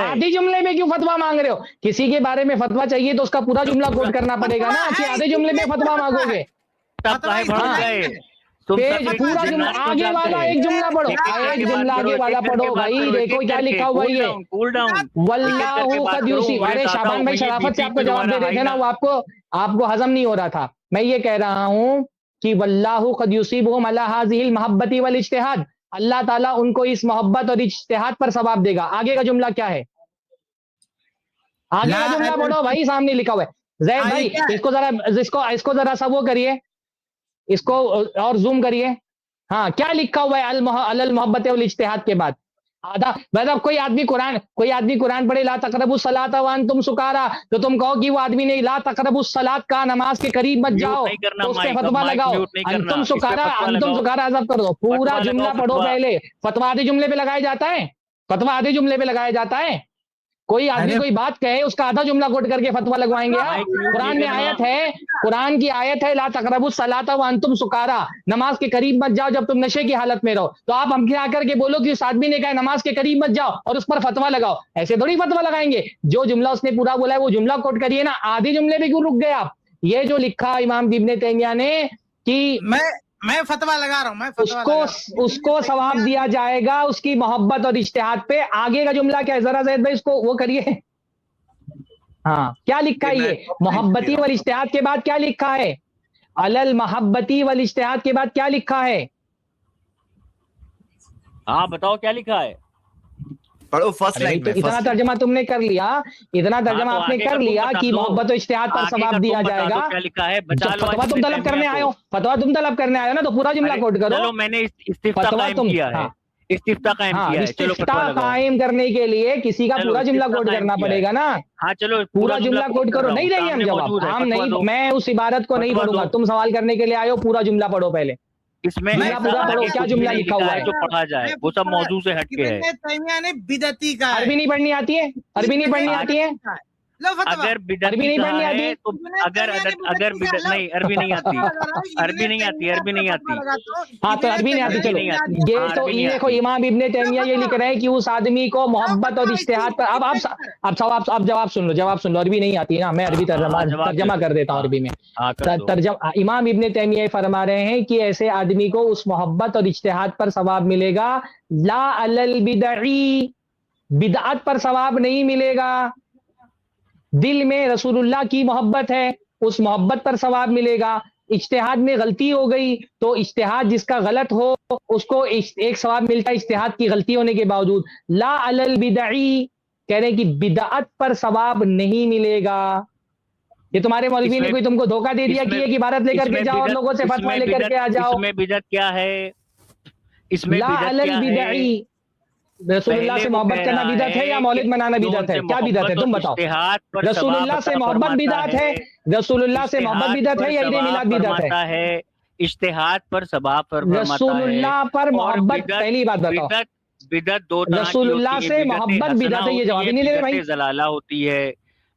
آدھی جملے میں کیوں فتوا مانگ رہے ہو؟ کسی کے بارے میں فتوا چاہیے تو اس کا پورا جملہ کوٹ کرنا پڑے گا نا، کہ آدھے جملے میں فتوا مانگو گے؟ پورا جملہ آگے والا ایک جملہ پڑھو، ایک جملہ آگے والا پڑھو بھائی، دیکھو کیا لکھا ہوا ہے واللہ قد یوصیب۔ ارے شعبان بھائی شرافت سے آپ کو جواب دے رہے تھے نا، وہ آپ کو ہضم نہیں ہو رہا تھا۔ میں یہ کہہ رہا ہوں کہ واللہ قد یصیبہم علی ہذہ المحبۃ والاجتہاد، اللہ تعالیٰ ان کو اس محبت اور اجتہاد پر ثواب دے گا۔ آگے کا جملہ کیا ہے؟ آگے کا جملہ پڑھو بھائی، سامنے لکھا ہوا ہے۔ زید بھائی اس کو ذرا سا وہ کریے، اس کو اور زوم کریے۔ ہاں کیا لکھا ہوا ہے علی المحبت والاجتہاد کے بعد؟ آدھا مطلب کوئی آدمی قرآن پڑھے لا تقربوا الصلاۃ وانتم سکارا، تو تم کہو کہ وہ آدمی نے لا تقربوا الصلاۃ کہا، نماز کے قریب مت جاؤ، تو اس پہ فتوا لگاؤ انتم سکارا عذاب کر دو۔ پورا جملہ پڑھو پہلے۔ فتوا آدھے جملے پہ لگایا جاتا ہے؟ فتوا آدھے جملے پہ لگایا جاتا ہے؟ کوئی آدمی کوئی بات کہے اس کا آدھا جملہ کوٹ کر کے فتوا لگوائیں گے آپ؟ قرآن میں آیت ہے، قرآن کی آیت ہے لا تقربوا الصلاۃ وانتم سکارا، نماز کے قریب مت جاؤ جب تم نشے کی حالت میں رہو۔ تو آپ ہم آ کر کے بولو کہ اس آدمی نے کہا نماز کے قریب مت جاؤ اور اس پر فتوا لگاؤ، ایسے تھوڑی فتوا لگائیں گے۔ جو جملہ اس نے پورا بولا ہے وہ جملہ کوٹ کریے نا، آدھی جملے پہ کیوں رک گئے آپ؟ یہ جو لکھا امام ابن تیمیہ نے کہ میں فتوا لگا رہا ہوں، اس کو ثواب دیا جائے گا اس کی محبت اور اجتہاد پہ۔ آگے کا جملہ کیا ہے ذرا زید بھائی اس کو وہ کریے۔ ہاں کیا لکھا ہے یہ؟ محبتی والاجتہاد کے بعد کیا لکھا ہے؟ علی المحبتی والاجتہاد کے بعد کیا لکھا ہے؟ ہاں بتاؤ کیا لکھا ہے؟ پڑھو فرسٹ لائن میں۔ اتنا ترجمہ تم نے کر لیا، اتنا ترجمہ آپ نے کر لیا کہ محبت و اجتہاد پر ثواب دیا جائے گا۔ کیا لکھا ہے؟ فتوا تم طلب کرنے آئے ہو، فتوا تم طلب کرنے آئے ہو نا، تو پورا جملہ کوٹ کرو۔ چلو میں نے استفتاء قائم کیا ہے، استفتاء قائم کیا ہے، چلو استفتاء قائم کرنے کے لیے کسی کا پورا جملہ کوٹ کرنا پڑے گا نا۔ ہاں چلو پورا جملہ کوٹ کرو۔ نہیں رہی ہم جواب، ہم نہیں، میں اس عبارت کو نہیں پڑھوں گا، تم سوال کرنے کے لیے آئے ہو، پورا جملہ پڑھو پہلے۔ اس میں پورا پڑھو کیا جملہ لکھا ہوا ہے جو پڑھا جائے وہ سب موضوع سے ہٹ کے ہے۔ بدعتی کا عربی نہیں پڑھنی آتی ہے؟ عربی نہیں پڑھنی آتی ہے؟ اگر بدعتی کہا ہے تو اگر بدعت نہیں، عربی نہیں آتی، عربی نہیں آتی، عربی نہیں آتی۔ ہاں تو عربی نہیں آتی، چلو یہ تو یہ دیکھو امام ابن تیمیہ یہ لکھ رہے ہیں کہ اس آدمی کو محبت اور اجتہاد پر اب جواب سن لو، عربی نہیں آتی نا، میں عربی ترجمہ کر دیتا ہوں عربی میں۔ امام ابن تیمیہ فرما رہے ہیں کہ ایسے آدمی کو اس محبت اور اجتہاد پر ثواب ملے گا، لا علی البدعی، بدعت پر ثواب نہیں ملے گا۔ دل میں رسول اللہ کی محبت ہے، اس محبت پر ثواب ملے گا۔ اجتہاد میں غلطی ہو گئی تو اجتہاد جس کا غلط ہو اس کو ایک ثواب ملتا ہے اجتہاد کی غلطی ہونے کے باوجود۔ لا علی البدعی کہہ رہے ہیں کہ بدعت پر ثواب نہیں ملے گا۔ یہ تمہارے مولوی نے کوئی تم کو دھوکہ دے دیا کہ ایک عبارت لے کر کے جاؤ اور لوگوں سے فتویٰ لے کر کے آ جاؤ؟ اس میں بدعت کیا ہے؟ اس میں لا علی البدعی، رسول اللہ سے محبت کرنا بدعت ہے یا مولد منانا بدعت ہے؟ کیا بدعت ہے تم بتاؤ؟ رسول اللہ سے محبت بدعت ہے، رسول اللہ سے محبت بدعت ہے یا عید میلاد بدعت ہے؟ اجتہاد پر ثواب فرماتا ہے۔ رسول اللہ پر محبت، پہلی بات بتاؤ، بدعت دو طرح کی رسول اللہ ہوتی سے ہے، محبت بدعت ہے، یہ جواب ہی نہیں دے رہے بھائی۔ بدعت ضلالہ ہوتی ہے،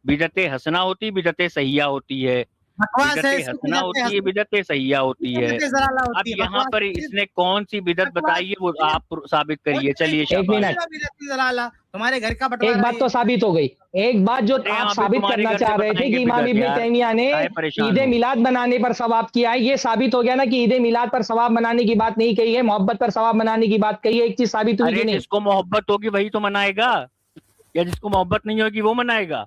بدعت حسنہ ہوتی ہے، بدعت سیئہ ہوتی ہے۔ بدعت حسنہ ہوتی ہے، بدعت سیئہ ہوتی ہے۔ اب یہاں پر اس نے کون سی بدعت بتائی ہے وہ آپ ثابت کریے۔ چلیے ایک منٹ، تمہارے گھر کا ایک بات تو ثابت ہو گئی، ایک بات جو آپ ثابت کرنا چاہ رہے تھے کہ امام ابن تیمیہ نے عید میلاد منانے پر ثواب کیا ہے، یہ ثابت ہو گیا نا کہ عید میلاد پر ثواب منانے کی بات نہیں کہی ہے، محبت پر ثواب منانے کی بات کہی ہے۔ ایک چیز ثابت ہوئی کہ نہیں؟ جس کو محبت ہوگی وہی تو منائے گا، یا جس کو محبت نہیں ہوگی وہ منائے گا؟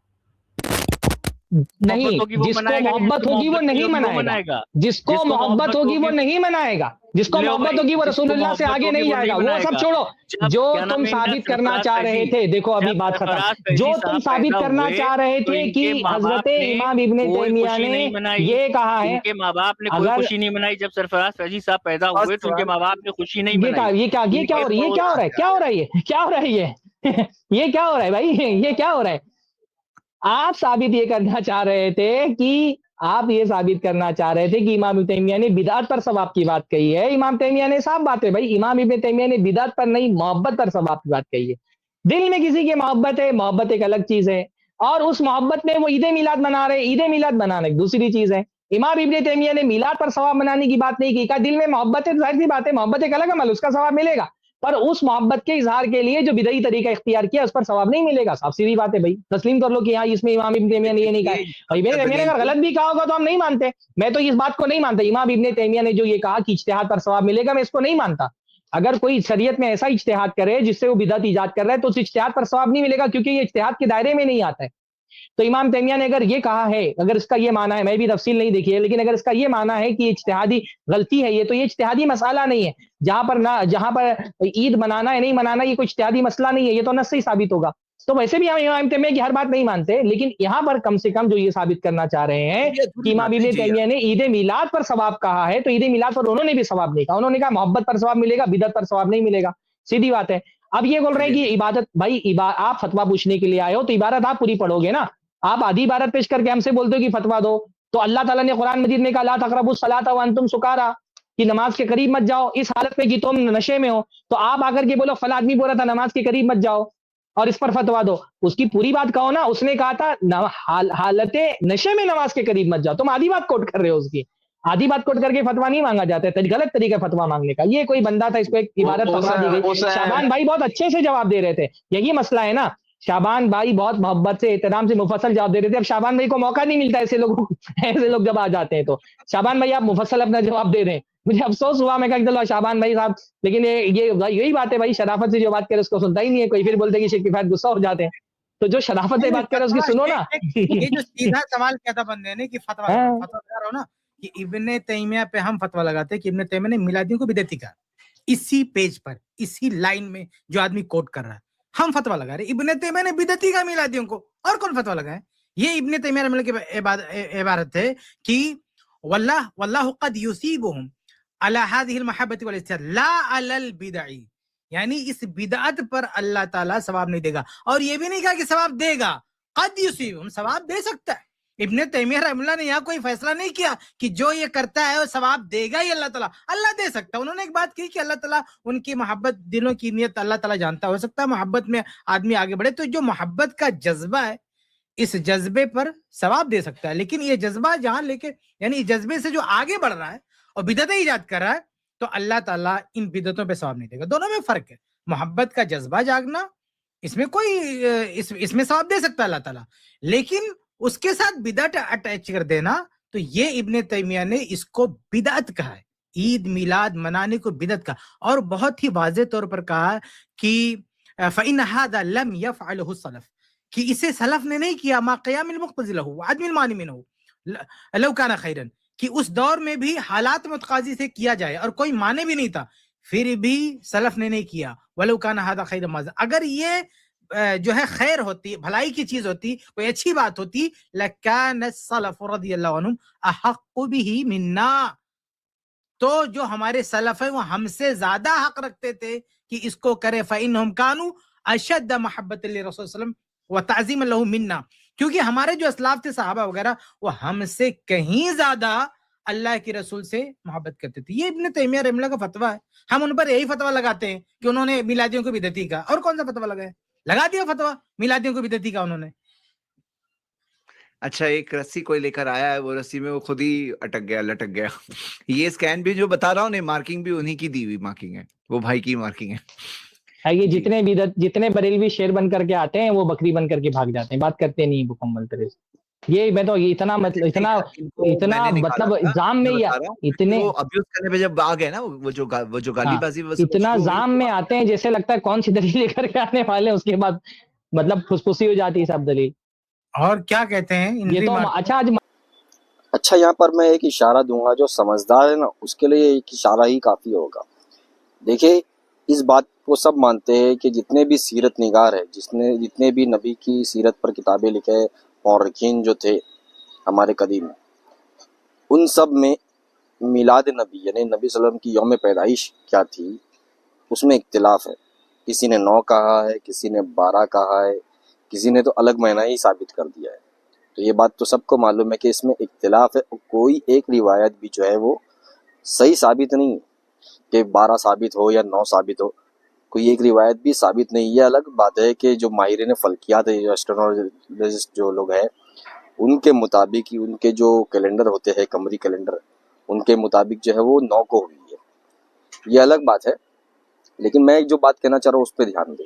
نہیں، جس کو محبت ہوگی وہ نہیں منائے گا، جس کو محبت ہوگی وہ نہیں منائے گا، جس کو محبت ہوگی وہ رسول اللہ سے آگے نہیں جائے گا۔ وہ سب چھوڑو، جو تم ثابت کرنا چاہ رہے تھے، دیکھو ابھی بات ختم، جو تم ثابت کرنا چاہ رہے تھے کہ حضرت امام ابن تیمیہ نے یہ کہا ہے، ان کے ماں باپ نے کوئی خوشی نہیں منائی جب سرفراز فیضی صاحب پیدا ہوئے تو ان کے ماں باپ نے خوشی نہیں منائی۔ یہ کیا ہو رہا ہے؟ کیا ہو رہا ہے؟ کیا ہو رہا ہے؟ کیا ہو رہا ہے؟ یہ کیا ہو رہا ہے بھائی؟ یہ کیا ہو رہا ہے؟ آپ ثابت یہ کرنا چاہ رہے تھے کہ آپ یہ ثابت کرنا چاہ رہے تھے کہ امام ابن تیمیہ نے بدعت پر ثواب کی بات کہی ہے۔ امام تیمیہ نے صاف بات ہے بھائی، امام ابن تیمیہ نے بدعت پر نہیں محبت پر ثواب کی بات کہی ہے۔ دل میں کسی کی محبت ہے، محبت ایک الگ چیز ہے، اور اس محبت میں وہ عید میلاد منا رہے، عید میلاد منانا ایک دوسری چیز ہے۔ امام ابن تیمیہ نے میلاد پر ثواب منانے کی بات نہیں کی، کہا دل میں محبت ہے، ظاہر سی بات ہے محبت ایک الگ عمل، اس کا ثواب ملے گا۔ پر اس محبت کے اظہار کے لیے جو بدعی طریقہ اختیار کیا اس پر ثواب نہیں ملے گا. صاف سیدھی بات ہے بھائی, تسلیم کر لو کہ ہاں اس میں امام ابن تیمیہ نے یہ نہیں کہا. بھائی میں نے اگر غلط بھی کہا ہوگا تو ہم نہیں مانتے, میں تو اس بات کو نہیں مانتا. امام ابن تیمیہ نے جو یہ کہا کہ اجتہاد پر ثواب ملے گا, میں اس کو نہیں مانتا. اگر کوئی شریعت میں ایسا اجتہاد کرے جس سے وہ بدعت ایجاد کر رہا ہے تو اس اجتہاد پر ثواب نہیں ملے گا, کیونکہ یہ اجتہاد کے دائرے میں نہیں آتا ہے. تو امام تیمیہ نے اگر یہ کہا ہے, اگر اس کا یہ معنی ہے, میں بھی تفصیل نہیں دیکھی ہے, لیکن اگر اس کا یہ معنی ہے کہ یہ اجتہادی غلطی ہے, یہ تو یہ اجتہادی مسئلہ نہیں ہے. جہاں پر عید منانا ہے نہیں منانا یہ کوئی اجتہادی مسئلہ نہیں ہے, یہ تو نص سے ہی ثابت ہوگا. تو ویسے بھی ہم امام تیمیہ کی ہر بات نہیں مانتے, لیکن یہاں پر کم سے کم جو یہ ثابت کرنا چاہ رہے ہیں کہ امام ابن تیمیہ نے عید میلاد پر ثواب کہا ہے, تو عید میلاد پر انہوں نے بھی ثواب نہیں کہا. انہوں نے کہا محبت پر ثواب ملے گا, بدعت پر ثواب نہیں ملے گا. سیدھی بات ہے. اب یہ بول رہے ہیں کہ عبادت, بھائی آپ فتویٰ پوچھنے کے لیے آئے ہو تو عبارت آپ پوری پڑھو گے نا. آپ آدھی عبارت پیش کر کے ہم سے بولتے ہو کہ فتویٰ دو, تو اللہ تعالیٰ نے قرآن مجید میں کہا لا تقربوا الصلاۃ وانتم سکارا, کہ نماز کے قریب مت جاؤ اس حالت میں کہ تم نشے میں ہو. تو آپ آ کر کے بولو فلاں آدمی بول رہا تھا نماز کے قریب مت جاؤ اور اس پر فتویٰ دو. اس کی پوری بات کہو نا. اس نے کہا تھا حالت نشے میں نماز کے قریب مت جاؤ, تم آدھی بات کوٹ کر رہے ہو. اس کی آدھی بات کوٹ کر کے فتویٰ نہیں مانگا جاتا ہے, غلط طریقہ فتویٰ مانگنے کا. یہ کوئی بندہ تھا, اس کو ایک عبارت پکڑا دی گئی. شعبان بھائی بہت اچھے سے جواب دے رہے تھے, یہی مسئلہ ہے نا. شعبان بھائی بہت محبت سے احترام سے مفصل جواب دے رہے تھے. اب شعبان بھائی کو موقع نہیں ملتا, ایسے لوگ جب آ جاتے ہیں تو شعبان بھائی آپ مفصل اپنا جواب دے رہے ہیں. مجھے افسوس ہوا, میں کہا چلو شعبان بھائی صاحب, لیکن یہی بات ہے بھائی, شرافت سے جو بات کرے اس کو سنتا ہی نہیں ہے کوئی. پھر بولتے کہ شیخ کفایت غصہ ہو جاتے ہیں. تو جو شرافت سے بات کرے اس کی سنو نا. یہ جو سیدھا سوال کیا تھا بندے نے کہ فتویٰ لگا رہا ہو نا, کہ ابن تیمیہ پہ ہم فتویٰ لگاتے ہیں کہ ابن تیمیہ نے میلادیوں کو بدعتی کہا. اسی پیج پر, اسی لائن میں جو آدمی کوٹ کر رہا ہے, ہم فتویٰ لگا رہے ہیں ابن تیمیہ نے بدعتی کہا میلادیوں کو. اور کون فتویٰ لگا ہے؟ یہ ابن تیمیہ رحمہ اللہ کی عبارت ہے کہ واللہ قد یصیبہم علی هذه المحبۃ والاجتہاد لا علی البدع, یعنی اس بدعت پر اللہ تعالیٰ ثواب نہیں دے گا. اور یہ بھی نہیں کہا کہ ثواب دے گا, قد یصیبہم, ثواب دے سکتا ہے. ابن تیمیہ رحمہ اللہ نے یہاں کوئی فیصلہ نہیں کیا کہ جو یہ کرتا ہے وہ ثواب دے گا ہی اللہ تعالیٰ. اللہ دے سکتا ہے. انہوں نے ایک بات کی کہ اللہ تعالیٰ ان کی محبت, دلوں کی نیت اللہ تعالیٰ جانتا. ہو سکتا ہے محبت میں آدمی آگے بڑھے, تو جو محبت کا جذبہ ہے اس جذبے پر ثواب دے سکتا ہے. لیکن یہ جذبہ جہاں لے کے, یعنی اس جذبے سے جو آگے بڑھ رہا ہے اور بدعتیں ایجاد کر رہا ہے, تو اللہ تعالیٰ ان بدعتوں پہ ثواب نہیں دے گا. دونوں میں فرق ہے. محبت کا جذبہ جاگنا, اس میں کوئی اس میں ثواب دے سکتا ہے اللہ تعالیٰ, لیکن اس کے ساتھ بدعت اٹیچ کر دینا, تو یہ ابن تیمیہ نے اس کو بدعت کہا ہے. عید میلاد منانے کو بدعت کہا, اور بہت ہی واضح طور پر کہا کہ فإن هذا لم يفعله السلف, کہ اسے سلف نے نہیں کیا. ما قیام المقتضی له وعدم المانع منه لو كان خیرا, کہ اس دور میں بھی حالات متقاضی سے کیا جائے اور کوئی معنی بھی نہیں تھا, پھر بھی سلف نے نہیں کیا. ولو كان هذا خیرا ماذا, اگر یہ جو ہے خیر ہوتی, بھلائی کی چیز ہوتی, کوئی اچھی بات ہوتی, لکان السلف رضی اللہ عنہم احق به منا, تو جو ہمارے سلف ہیں وہ ہم سے زیادہ حق رکھتے تھے کہ اس کو کرے. فإنهم كانوا اشد محبت للرسول صلی اللہ علیہ وسلم وتعظیم له منا, کیونکہ ہمارے جو اسلاف تھے صحابہ وغیرہ, وہ ہم سے کہیں زیادہ اللہ کے رسول سے محبت کرتے تھے. یہ ابن تیمیہ رحمہ اللہ کا فتویٰ ہے. ہم ان پر یہی فتویٰ لگاتے ہیں کہ انہوں نے میلادیوں کو بدعتی کہا. اور کون سا فتویٰ لگایا؟ لگا دیا فتویٰ میلادیوں کو بدعتی کہا انہوں نے. اچھا, ایک رسی کوئی لے کر آیا ہے, وہ رسی میں وہ خود ہی اٹک گیا, لٹک گیا. یہ اسکین بھی جو بتا رہا ہوں, مارکنگ بھی انہی کی دی ہوئی مارکنگ ہے, وہ بھائی کی مارکنگ ہے. یہ جتنے بریلوی شیر بن کر کے آتے ہیں وہ بکری بن کر کے بھاگ جاتے ہیں, بات کرتے نہیں مکمل طرح سے. یہ میں تو اتنا مطلب جام میں اتنے ابیوز کرنے پہ جب آ گئے نا, وہ جو گالی بازی, اتنا جام میں آتے ہیں جیسے لگتا ہے کون سی دلیل لے کر کے آنے والے, اس کے بعد مطلب پھسپھسی ہو جاتی ہے سب دلیل. اور کیا کہتے ہیں یہ تو اچھا, یہاں پر میں ایک اشارہ دوں گا, جو سمجھدار ہے نا اس کے لیے ایک اشارہ ہی کافی ہوگا. دیکھیں, اس بات کو سب مانتے ہیں کہ جتنے بھی سیرت نگار ہے, جتنے بھی نبی کی سیرت پر کتابیں لکھے مورخین جو تھے ہمارے قدیم, ان سب میں میلاد نبی یعنی نبی صلی اللہ علیہ وسلم کی یوم پیدائش کیا تھی اس میں اختلاف ہے. کسی نے 9 کہا ہے, کسی نے 12 کہا ہے, کسی نے تو الگ مہینہ ہی ثابت کر دیا ہے. تو یہ بات تو سب کو معلوم ہے کہ اس میں اختلاف ہے. کوئی ایک روایت بھی جو ہے وہ صحیح ثابت نہیں ہے کہ 12 ثابت ہو یا 9 ثابت ہو, کوئی ایک روایت بھی ثابت نہیں. یہ الگ بات ہے کہ جو ماہرین فلکیات ہے, جو اسٹرونالوجسٹ جو لوگ ہیں, ان کے مطابق ان کے جو کیلنڈر ہوتے ہیں, قمری کیلنڈر, ان کے مطابق جو ہے وہ 9 کو ہوئی ہے. یہ الگ بات ہے. لیکن میں جو بات کہنا چاہ رہا ہوں اس پہ دھیان دیں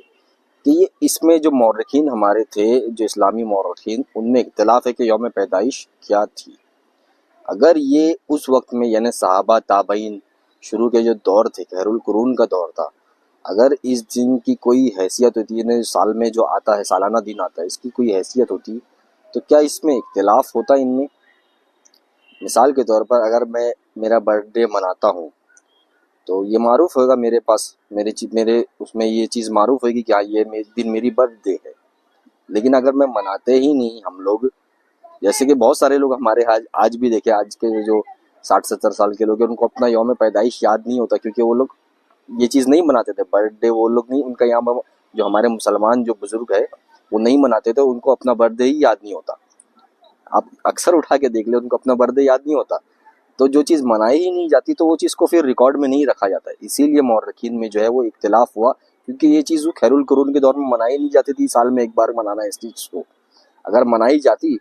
کہ یہ اس میں جو مورخین ہمارے تھے، جو اسلامی مورخین، ان میں اختلاف ہے کہ یوم پیدائش کیا تھی۔ اگر یہ اس وقت میں یعنی صحابہ تابعین شروع کے جو دور تھے، خیر القرون کا دور تھا، اگر اس دن کی کوئی حیثیت ہوتی ہے، سال میں جو آتا ہے سالانہ دن آتا ہے، اس کی کوئی حیثیت ہوتی تو کیا اس میں اختلاف ہوتا ان میں؟ مثال کے طور پر اگر میں میرا برتھ ڈے مناتا ہوں تو یہ معروف ہوگا میرے پاس، میرے اس میں یہ چیز معروف ہوگی کہ ہاں یہ دن میری برتھ ڈے ہے۔ لیکن اگر میں مناتے ہی نہیں، ہم لوگ جیسے کہ بہت سارے لوگ ہمارے آج بھی دیکھیں، آج کے جو 60-70 سال کے لوگ ہیں، ان کو اپنا یوم پیدائش یاد نہیں ہوتا، کیونکہ وہ لوگ یہ چیز نہیں مناتے تھے۔ برتھ ڈے وہ لوگ نہیں، ان کا یہاں جو ہمارے مسلمان جو بزرگ ہے وہ نہیں مناتے تھے، ان کو اپنا برتھ ڈے ہی یاد نہیں ہوتا۔ آپ اکثر اٹھا کے دیکھ لیں، ان کو اپنا برتھ ڈے یاد نہیں ہوتا۔ تو جو چیز منائی ہی نہیں جاتی تو وہ چیز کو پھر ریکارڈ میں نہیں رکھا جاتا ہے۔ اسی لیے مورخین میں جو ہے وہ اختلاف ہوا، کیونکہ یہ چیز خیر القرون کے دور میں منائی نہیں جاتی تھی، سال میں ایک بار منانا ہے اس چیز کو۔ اگر منائی جاتی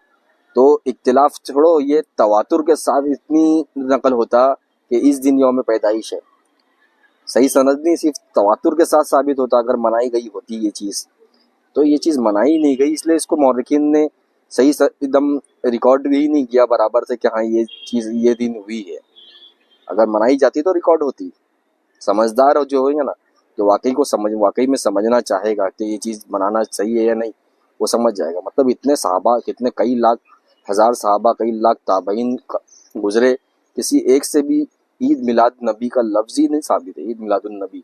تو اختلاف چھوڑو، یہ تواتر کے ساتھ اتنی نقل ہوتا کہ اس دن یوم پیدائش ہے، صحیح سند نہیں، صرف تواتر کے ساتھ ثابت ہوتا اگر منائی گئی ہوتی یہ چیز۔ تو یہ چیز منائی نہیں گئی، اس لیے اس کو مورخین نے صحیح ایک دم ریکارڈ بھی نہیں کیا برابر سے کہ ہاں یہ چیز یہ دن ہوئی ہے۔ اگر منائی جاتی تو ریکارڈ ہوتی۔ سمجھدار جو ہوگا نا، جو واقعی میں سمجھنا چاہے گا کہ یہ چیز منانا صحیح ہے یا نہیں، وہ سمجھ جائے گا۔ مطلب اتنے صحابہ، کتنے کئی لاکھ ہزار صحابہ، کئی لاکھ تابعین گزرے، کسی ایک سے بھی عید میلاد نبی کا لفظ ہی نہیں ثابت ہے، عید میلاد النبی۔